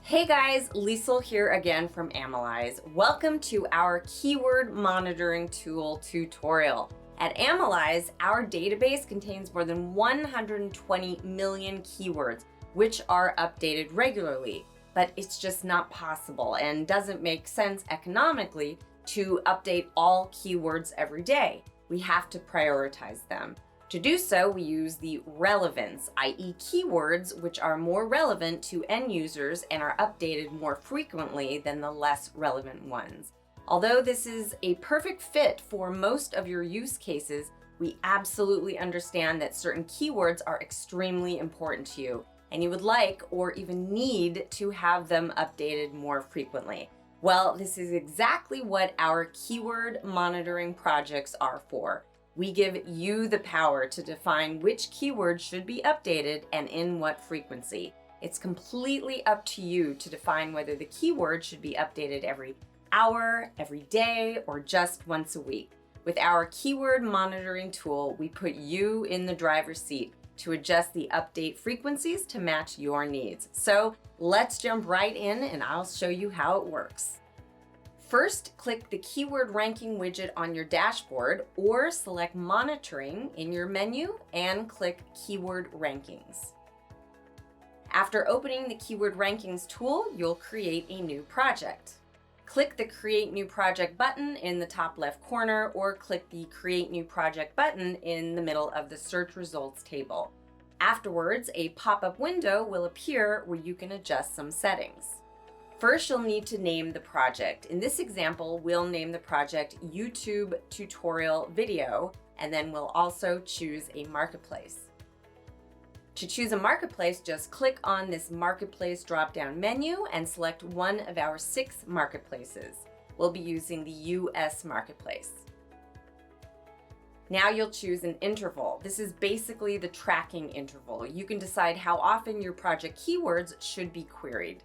Hey guys, Liesl here again from AMALYZE. Welcome to our keyword monitoring tool tutorial. At AMALYZE, our database contains more than 120 million keywords, which are updated regularly. But it's just not possible and doesn't make sense economically to update all keywords every day. We have to prioritize them. To do so, we use the relevance, i.e. keywords which are more relevant to end users and are updated more frequently than the less relevant ones. Although this is a perfect fit for most of your use cases, we absolutely understand that certain keywords are extremely important to you, and you would like or even need to have them updated more frequently. Well, this is exactly what our keyword monitoring projects are for. We give you the power to define which keywords should be updated and in what frequency. It's completely up to you to define whether the keyword should be updated every hour, every day, or just once a week. With our keyword monitoring tool, we put you in the driver's seat to adjust the update frequencies to match your needs. So let's jump right in and I'll show you how it works. First, click the keyword ranking widget on your dashboard or select monitoring in your menu and click keyword rankings. After opening the keyword rankings tool, you'll create a new project. Click the create new project button in the top left corner or click the create new project button in the middle of the search results table. Afterwards, a pop-up window will appear where you can adjust some settings. First, you'll need to name the project. In this example, we'll name the project YouTube tutorial video, and then we'll also choose a marketplace. To choose a marketplace, just click on this marketplace drop-down menu and select one of our 6 marketplaces. We'll be using the US marketplace. Now you'll choose an interval. This is basically the tracking interval. You can decide how often your project keywords should be queried.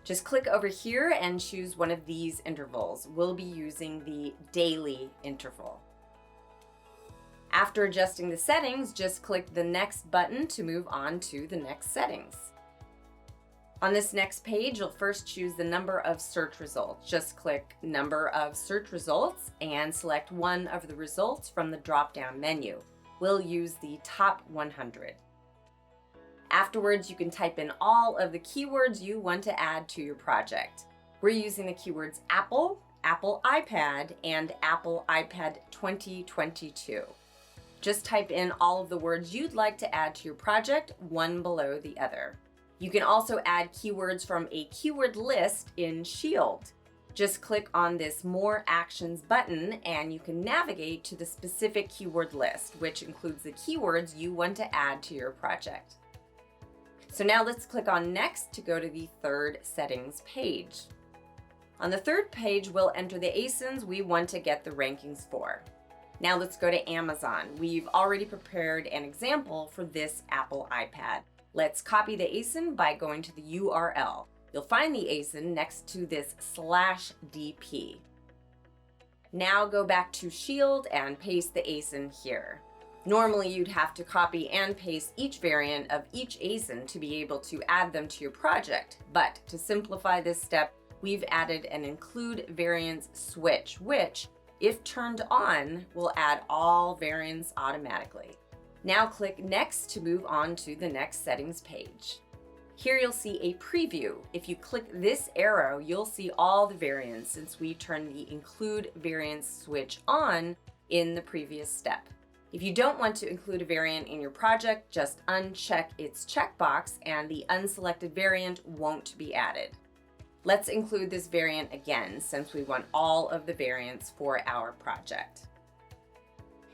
Just click over here and choose one of these intervals. We'll be using the daily interval. After adjusting the settings, just click the next button to move on to the next settings. On this next page, you'll first choose the number of search results. Just click number of search results and select one of the results from the drop-down menu. We'll use the top 100. Afterwards, you can type in all of the keywords you want to add to your project. We're using the keywords Apple, Apple iPad, and Apple iPad 2022. Just type in all of the words you'd like to add to your project, one below the other. You can also add keywords from a keyword list in Shield. Just click on this More Actions button and you can navigate to the specific keyword list, which includes the keywords you want to add to your project. So now let's click on Next to go to the third settings page. On the third page, we'll enter the ASINs we want to get the rankings for. Now let's go to Amazon. We've already prepared an example for this Apple iPad. Let's copy the ASIN by going to the URL. You'll find the ASIN next to this /DP. Now go back to Shield and paste the ASIN here. Normally, you'd have to copy and paste each variant of each ASIN to be able to add them to your project. But to simplify this step, we've added an include variants switch, which, if turned on, will add all variants automatically. Now click Next to move on to the next settings page. Here you'll see a preview. If you click this arrow, you'll see all the variants since we turned the include variants switch on in the previous step. If you don't want to include a variant in your project, just uncheck its checkbox and the unselected variant won't be added. Let's include this variant again since we want all of the variants for our project.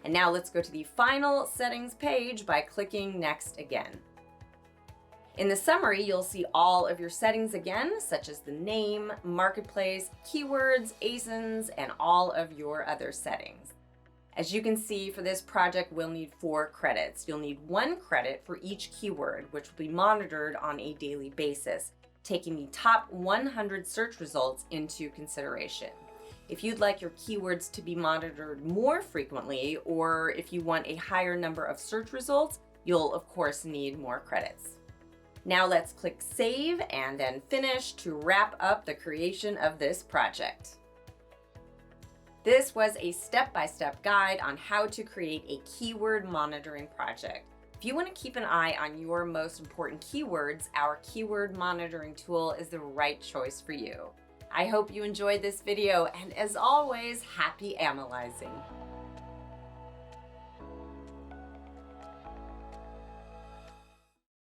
And now let's go to the final settings page by clicking Next again. In the summary, you'll see all of your settings again, such as the name, marketplace, keywords, ASINs, and all of your other settings. As you can see, for this project, we'll need 4 credits. You'll need 1 credit for each keyword, which will be monitored on a daily basis, taking the top 100 search results into consideration. If you'd like your keywords to be monitored more frequently, or if you want a higher number of search results, you'll of course need more credits. Now let's click Save and then Finish to wrap up the creation of this project. This was a step-by-step guide on how to create a keyword monitoring project. If you want to keep an eye on your most important keywords, our keyword monitoring tool is the right choice for you. I hope you enjoyed this video, and as always, happy analyzing.